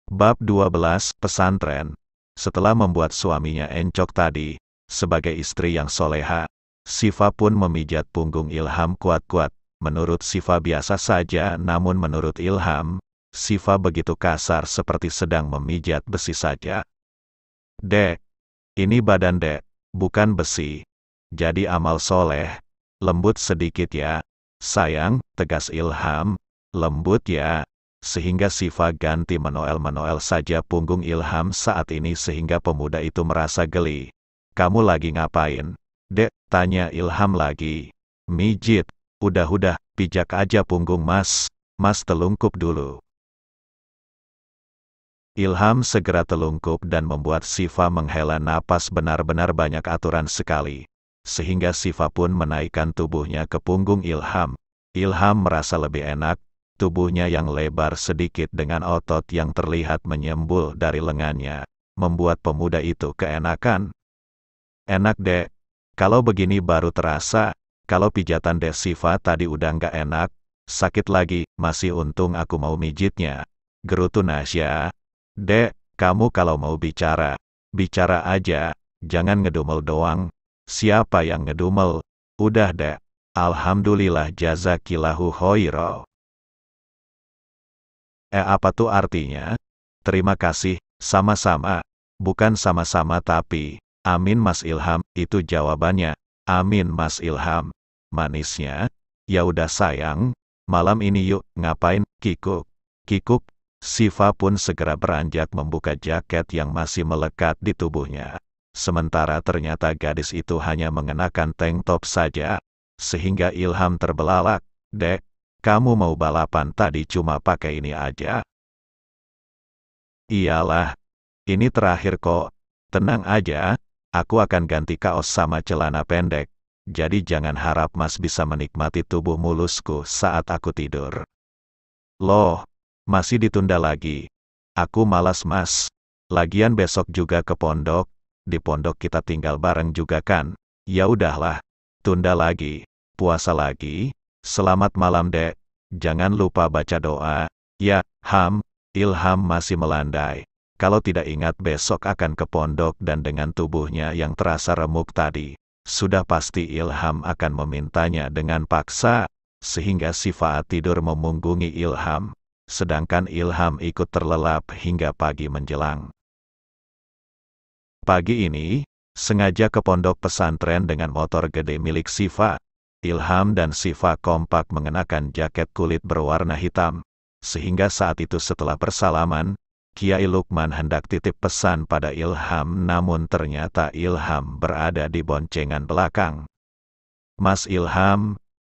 Bab 12 Pesantren. Setelah membuat suaminya encok tadi, sebagai istri yang soleha, Sifa pun memijat punggung Ilham kuat-kuat. Menurut Sifa biasa saja, namun menurut Ilham, Sifa begitu kasar seperti sedang memijat besi saja. Dek, ini badan dek, bukan besi. Jadi amal soleh, lembut sedikit ya. Sayang, tegas Ilham, lembut ya. Sehingga Sifa ganti menoel-menoel saja punggung Ilham saat ini sehingga pemuda itu merasa geli. Kamu lagi ngapain? Dek, tanya Ilham lagi. Mijit, udah, pijak aja punggung mas. Mas telungkup dulu. Ilham segera telungkup dan membuat Sifa menghela napas benar-benar banyak aturan sekali. Sehingga Sifa pun menaikkan tubuhnya ke punggung Ilham. Ilham merasa lebih enak. Tubuhnya yang lebar sedikit dengan otot yang terlihat menyembul dari lengannya, membuat pemuda itu keenakan. Enak dek, kalau begini baru terasa, kalau pijatan dek Sifa tadi udah nggak enak, sakit lagi, masih untung aku mau mijitnya. Gerutu Nasya. Dek, kamu kalau mau bicara, bicara aja, jangan ngedumel doang. Siapa yang ngedumel? Udah dek, alhamdulillah jazakillahu khaira. Apa tuh artinya? Terima kasih, sama-sama. Bukan sama-sama tapi, amin Mas Ilham, itu jawabannya. Amin Mas Ilham. Manisnya, ya udah sayang, malam ini yuk, ngapain, kikuk. Kikuk, Sifa pun segera beranjak membuka jaket yang masih melekat di tubuhnya. Sementara ternyata gadis itu hanya mengenakan tank top saja, sehingga Ilham terbelalak. Dek, kamu mau balapan tadi cuma pakai ini aja? Iyalah, ini terakhir kok. Tenang aja, aku akan ganti kaos sama celana pendek. Jadi jangan harap mas bisa menikmati tubuh mulusku saat aku tidur. Loh, masih ditunda lagi. Aku malas mas. Lagian besok juga ke pondok. Di pondok kita tinggal bareng juga kan? Ya udahlah, tunda lagi. Puasa lagi. Selamat malam dek, jangan lupa baca doa. Ya, Ilham masih melandai. Kalau tidak ingat besok akan ke pondok dan dengan tubuhnya yang terasa remuk tadi, sudah pasti Ilham akan memintanya dengan paksa, sehingga Sifa tidur memunggungi Ilham, sedangkan Ilham ikut terlelap hingga pagi menjelang. Pagi ini, sengaja ke pondok pesantren dengan motor gede milik Sifa. Ilham dan Sifa kompak mengenakan jaket kulit berwarna hitam, sehingga saat itu setelah bersalaman, Kiai Lukman hendak titip pesan pada Ilham namun ternyata Ilham berada di boncengan belakang. Mas Ilham,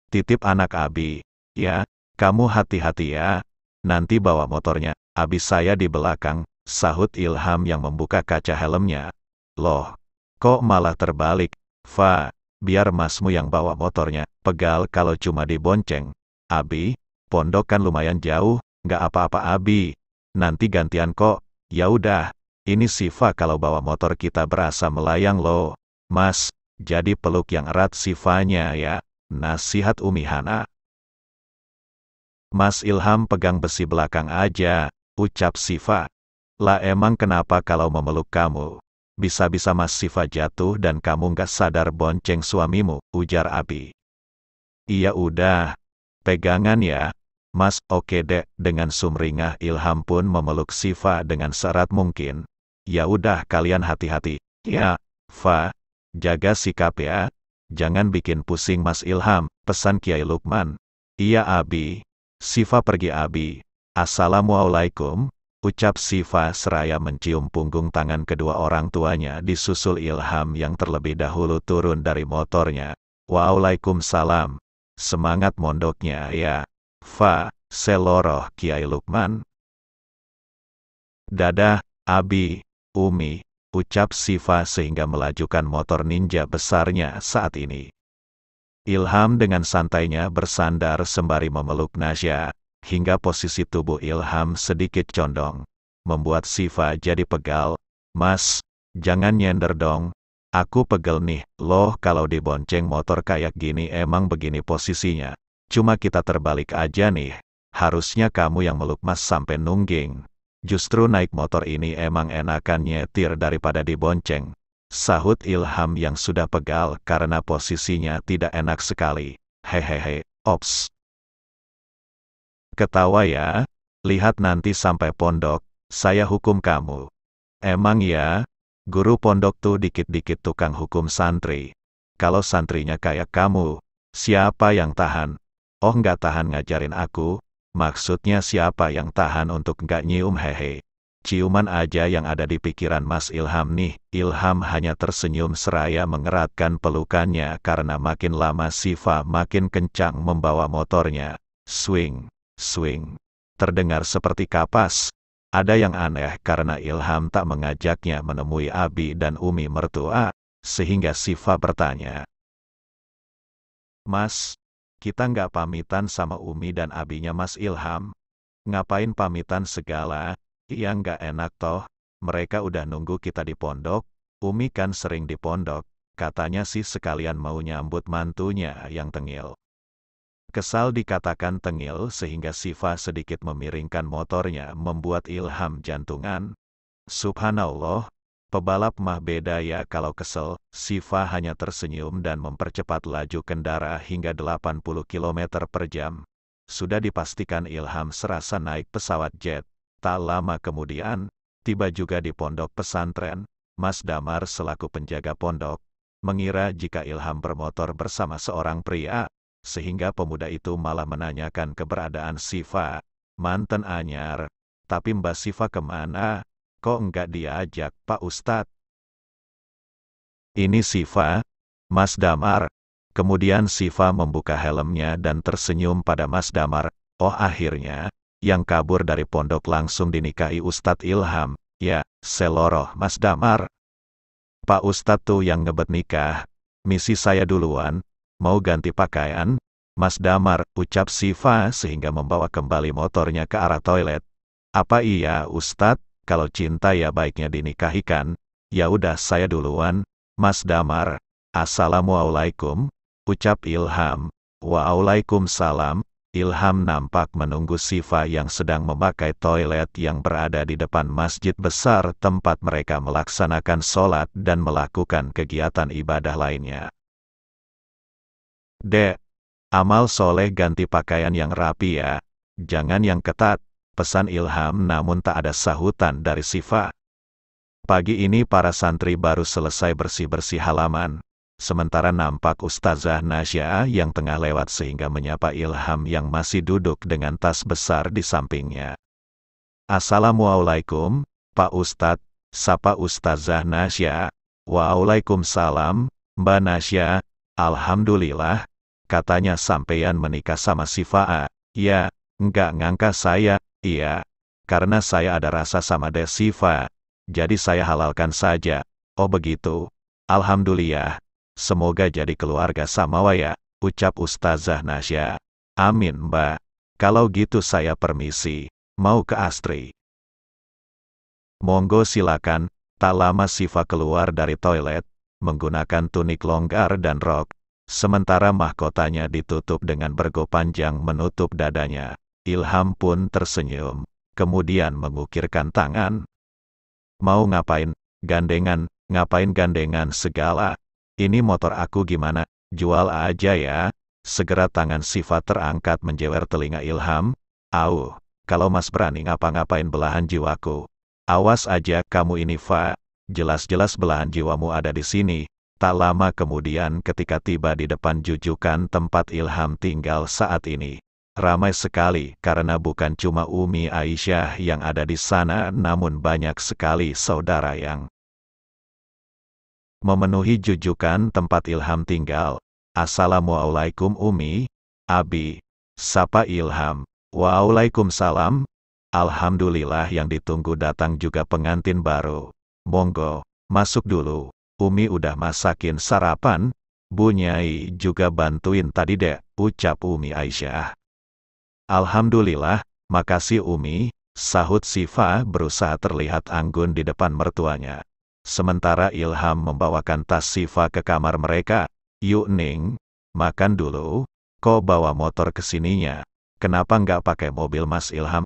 titip anak Abi, ya, kamu hati-hati ya, nanti bawa motornya, Abi saya di belakang, sahut Ilham yang membuka kaca helmnya. Loh, kok malah terbalik, Fa? Biar masmu yang bawa motornya, pegal kalau cuma dibonceng. Abi, pondok kan lumayan jauh, nggak apa-apa Abi. Nanti gantian kok. Ya udah, ini Sifa kalau bawa motor kita berasa melayang loh. Mas, jadi peluk yang erat Sifanya ya. Nasihat Umi Hana. Mas Ilham pegang besi belakang aja, ucap Sifa. Lah emang kenapa kalau memeluk kamu? Bisa-bisa Mas Sifa jatuh dan kamu nggak sadar bonceng suamimu, ujar Abi. Iya udah, pegangan ya, Mas, oke dek. Dengan sumringah Ilham pun memeluk Sifa dengan seerat mungkin. Ya udah kalian hati-hati, ya, Fa, jaga sikap ya, jangan bikin pusing Mas Ilham, pesan Kiai Lukman. Iya Abi, Sifa pergi Abi, Assalamualaikum. Ucap Sifa seraya mencium punggung tangan kedua orang tuanya disusul Ilham yang terlebih dahulu turun dari motornya. Waalaikumsalam. Semangat mondoknya ya, Fa, seloroh Kiai Lukman. Dadah, Abi, Umi, ucap Sifa sehingga melajukan motor ninja besarnya saat ini. Ilham dengan santainya bersandar sembari memeluk Nasya. Hingga posisi tubuh Ilham sedikit condong, membuat Sifa jadi pegal. Mas, jangan nyender dong. Aku pegel nih, loh kalau dibonceng motor kayak gini emang begini posisinya. Cuma kita terbalik aja nih, harusnya kamu yang meluk Mas sampai nungging. Justru naik motor ini emang enakan nyetir daripada dibonceng, sahut Ilham yang sudah pegal karena posisinya tidak enak sekali. Hehehe, ops. Ketawa ya, lihat nanti sampai pondok, saya hukum kamu. Emang ya, guru pondok tuh dikit-dikit tukang hukum santri. Kalau santrinya kayak kamu, siapa yang tahan? Oh nggak tahan ngajarin aku? Maksudnya siapa yang tahan untuk nggak nyium hehe? Ciuman aja yang ada di pikiran Mas Ilham nih. Ilham hanya tersenyum seraya mengeratkan pelukannya karena makin lama Siva makin kencang membawa motornya. Swing, swing. Terdengar seperti kapas. Ada yang aneh karena Ilham tak mengajaknya menemui Abi dan Umi mertua, sehingga Siva bertanya. Mas, kita nggak pamitan sama Umi dan Abinya Mas Ilham? Ngapain pamitan segala? Iya nggak enak toh, mereka udah nunggu kita di pondok, Umi kan sering di pondok, katanya sih sekalian mau nyambut mantunya yang tengil. Kesal dikatakan tengil sehingga Siva sedikit memiringkan motornya membuat Ilham jantungan. Subhanallah, pebalap mah beda ya kalau kesel. Siva hanya tersenyum dan mempercepat laju kendara hingga 80 km per jam. Sudah dipastikan Ilham serasa naik pesawat jet. Tak lama kemudian, tiba juga di pondok pesantren. Mas Damar selaku penjaga pondok, mengira jika Ilham bermotor bersama seorang pria, sehingga pemuda itu malah menanyakan keberadaan Siva, mantan anyar. Tapi Mbak Siva kemana? Kok enggak diajak, Pak Ustadz? Ini Siva, Mas Damar. Kemudian Siva membuka helmnya dan tersenyum pada Mas Damar. Oh akhirnya, yang kabur dari pondok langsung dinikahi Ustadz Ilham. Ya, seloroh Mas Damar. Pak Ustadz tuh yang ngebet nikah. Misi saya duluan. Mau ganti pakaian? Mas Damar, ucap Siva sehingga membawa kembali motornya ke arah toilet. Apa iya Ustadz? Kalau cinta ya baiknya dinikahikan. Ya udah saya duluan, Mas Damar. Assalamualaikum, ucap Ilham. Waalaikumsalam. Ilham nampak menunggu Siva yang sedang memakai toilet yang berada di depan masjid besar tempat mereka melaksanakan sholat dan melakukan kegiatan ibadah lainnya. Dek, amal soleh ganti pakaian yang rapi ya. Jangan yang ketat. Pesan Ilham namun tak ada sahutan dari Siva. Pagi ini para santri baru selesai bersih-bersih halaman. Sementara nampak Ustazah Nasya yang tengah lewat sehingga menyapa Ilham yang masih duduk dengan tas besar di sampingnya. Assalamualaikum, Pak Ustadz, sapa Ustazah Nasya. Waalaikumsalam, Mbak Nasya. Alhamdulillah, katanya sampeyan menikah sama Siva. Ya, nggak ngangka saya. Iya, karena saya ada rasa sama Dek Siva, jadi saya halalkan saja. Oh begitu, alhamdulillah. Semoga jadi keluarga samawa ya, ucap Ustazah Nasya. Amin Mbak. Kalau gitu saya permisi, mau ke Astri. Monggo silakan. Tak lama Siva keluar dari toilet, menggunakan tunik longgar dan rok. Sementara mahkotanya ditutup dengan bergo panjang menutup dadanya. Ilham pun tersenyum, kemudian mengukirkan tangan. Mau ngapain? Gandengan, ngapain gandengan segala? Ini motor aku gimana? Jual aja ya. Segera tangan Siva terangkat menjewer telinga Ilham. Au, kalau mas berani ngapa-ngapain belahan jiwaku. Awas aja kamu ini Fa, jelas-jelas belahan jiwamu ada di sini. Tak lama kemudian ketika tiba di depan jujukan tempat Ilham tinggal saat ini. Ramai sekali karena bukan cuma Umi Aisyah yang ada di sana namun banyak sekali saudara yang memenuhi jujukan tempat Ilham tinggal. Assalamualaikum Umi, Abi, sapa Ilham. Waalaikumsalam. Alhamdulillah yang ditunggu datang juga pengantin baru. Monggo, masuk dulu. Umi udah masakin sarapan. Bu Nyai juga bantuin tadi dek, ucap Umi Aisyah. Alhamdulillah, makasih Umi, sahut Siva berusaha terlihat anggun di depan mertuanya. Sementara Ilham membawakan tas Siva ke kamar mereka. Yuk Ning, makan dulu. Kok bawa motor kesininya? Kenapa nggak pakai mobil Mas Ilham?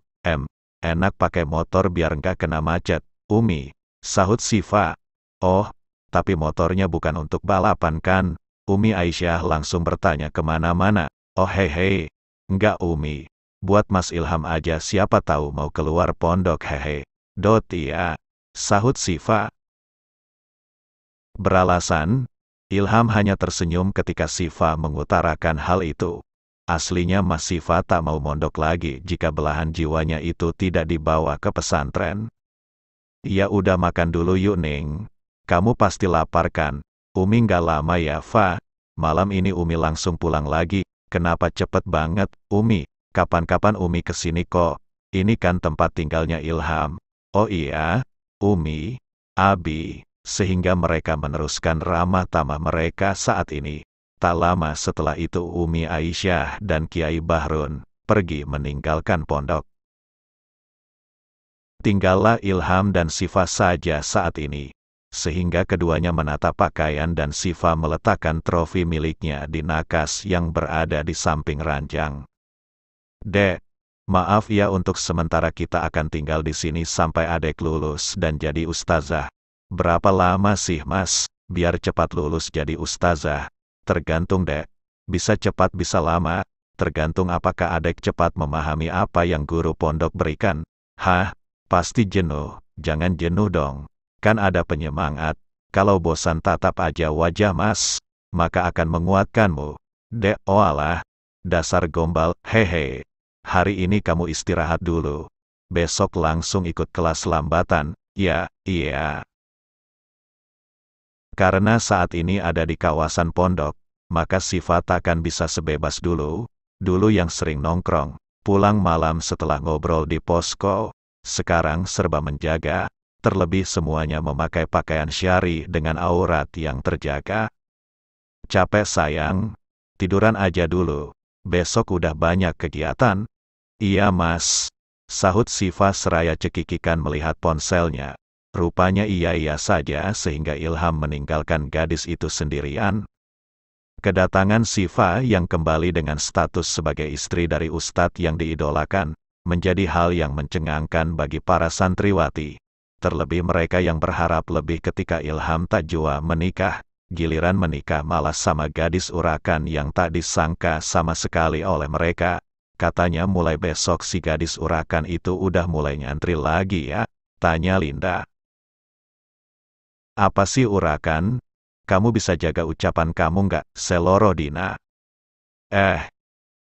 Enak pakai motor biar nggak kena macet, Umi, sahut Siva. Oh, tapi motornya bukan untuk balapan kan? Umi Aisyah langsung bertanya kemana-mana. Oh hehe, enggak Umi. Buat Mas Ilham aja siapa tahu mau keluar pondok hehe. Dot iya, sahut Siva. Beralasan, Ilham hanya tersenyum ketika Siva mengutarakan hal itu. Aslinya Mas Siva tak mau mondok lagi jika belahan jiwanya itu tidak dibawa ke pesantren. Ya udah makan dulu yuk Ning. Kamu pasti lapar kan? Umi nggak lama ya Fa. Malam ini Umi langsung pulang lagi. Kenapa cepet banget, Umi? Kapan-kapan Umi kesini kok. Ini kan tempat tinggalnya Ilham. Oh iya, Umi, Abi. Sehingga mereka meneruskan ramah tamah mereka saat ini. Tak lama setelah itu Umi Aisyah dan Kiai Bahrun pergi meninggalkan pondok. Tinggallah Ilham dan Siva saja saat ini. Sehingga keduanya menata pakaian dan Siva meletakkan trofi miliknya di nakas yang berada di samping ranjang. Dek, maaf ya untuk sementara kita akan tinggal di sini sampai adek lulus dan jadi ustazah. Berapa lama sih mas, biar cepat lulus jadi ustazah? Tergantung dek, bisa cepat bisa lama, tergantung apakah adek cepat memahami apa yang guru pondok berikan. Hah, pasti jenuh, jangan jenuh dong. Kan ada penyemangat, kalau bosan tatap aja wajah mas, maka akan menguatkanmu. Dek, oalah, dasar gombal, hehe. Hari ini kamu istirahat dulu. Besok langsung ikut kelas lambatan, ya, iya. Karena saat ini ada di kawasan pondok, maka Siva takkan bisa sebebas dulu yang sering nongkrong, pulang malam setelah ngobrol di posko, sekarang serba menjaga, terlebih semuanya memakai pakaian syari dengan aurat yang terjaga. Capek sayang, tiduran aja dulu, besok udah banyak kegiatan. Iya mas, sahut Siva seraya cekikikan melihat ponselnya. Rupanya iya-iya saja sehingga Ilham meninggalkan gadis itu sendirian. Kedatangan Siva yang kembali dengan status sebagai istri dari ustadz yang diidolakan, menjadi hal yang mencengangkan bagi para santriwati. Terlebih mereka yang berharap lebih ketika Ilham tak jua menikah, giliran menikah malah sama gadis urakan yang tak disangka sama sekali oleh mereka. Katanya mulai besok si gadis urakan itu udah mulai nyantri lagi ya, tanya Linda. Apa sih urakan? Kamu bisa jaga ucapan kamu nggak, Seloro Dina?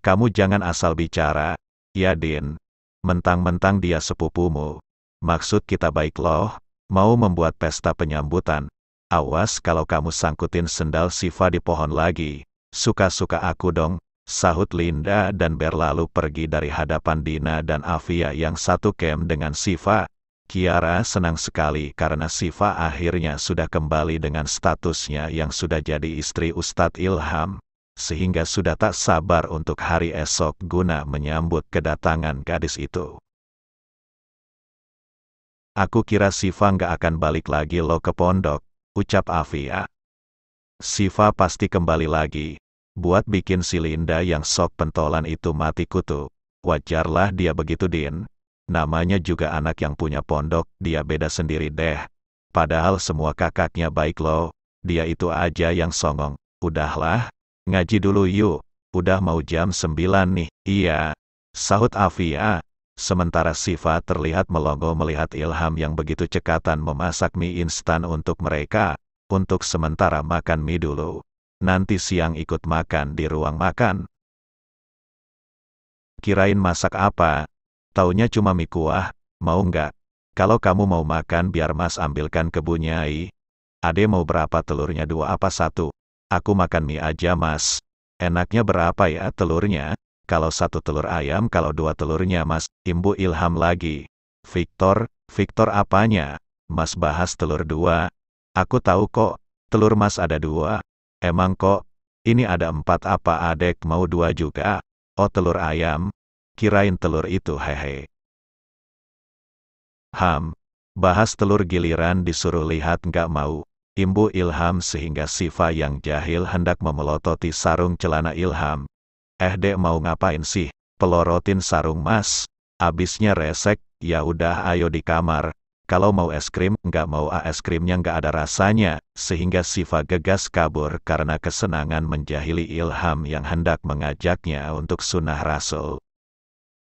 Kamu jangan asal bicara, ya Din. Mentang-mentang dia sepupumu. Maksud kita baik loh, mau membuat pesta penyambutan. Awas kalau kamu sangkutin sendal Siva di pohon lagi. Suka-suka aku dong, sahut Linda dan berlalu pergi dari hadapan Dina dan Afia yang satu camp dengan Siva. Kiara senang sekali karena Siva akhirnya sudah kembali dengan statusnya yang sudah jadi istri Ustadz Ilham, sehingga sudah tak sabar untuk hari esok guna menyambut kedatangan gadis itu. Aku kira Siva nggak akan balik lagi lo ke pondok, ucap Afia. Siva pasti kembali lagi, buat bikin si Linda yang sok pentolan itu mati kutu. Wajarlah dia begitu Din. Namanya juga anak yang punya pondok, dia beda sendiri deh. Padahal semua kakaknya baik loh, dia itu aja yang songong. Udahlah, ngaji dulu yuk, udah mau jam 9 nih. Iya, sahut Afia. Sementara Siva terlihat melongo melihat Ilham yang begitu cekatan memasak mie instan untuk mereka. Untuk sementara makan mie dulu. Nanti siang ikut makan di ruang makan. Kirain masak apa? Taunya cuma mie kuah, mau nggak? Kalau kamu mau makan biar mas ambilkan ke Bu Nyai. Ade mau berapa telurnya 2 apa 1? Aku makan mie aja mas. Enaknya berapa ya telurnya? Kalau 1 telur ayam kalau 2 telurnya mas, Imbu Ilham lagi. Victor apanya? Mas bahas telur 2. Aku tahu kok, telur mas ada 2. Emang kok, ini ada 4 apa adek mau 2 juga? Oh telur ayam. Kirain telur itu hehe. Bahas telur giliran disuruh lihat nggak mau. Imbu Ilham sehingga Siva yang jahil hendak memelototi sarung celana Ilham. Dek mau ngapain sih? Pelorotin sarung mas. Abisnya resek, "Ya udah ayo di kamar. Kalau mau es krim, nggak mau es krimnya nggak ada rasanya," sehingga Syifa gegas kabur karena kesenangan menjahili Ilham yang hendak mengajaknya untuk sunnah Rasul.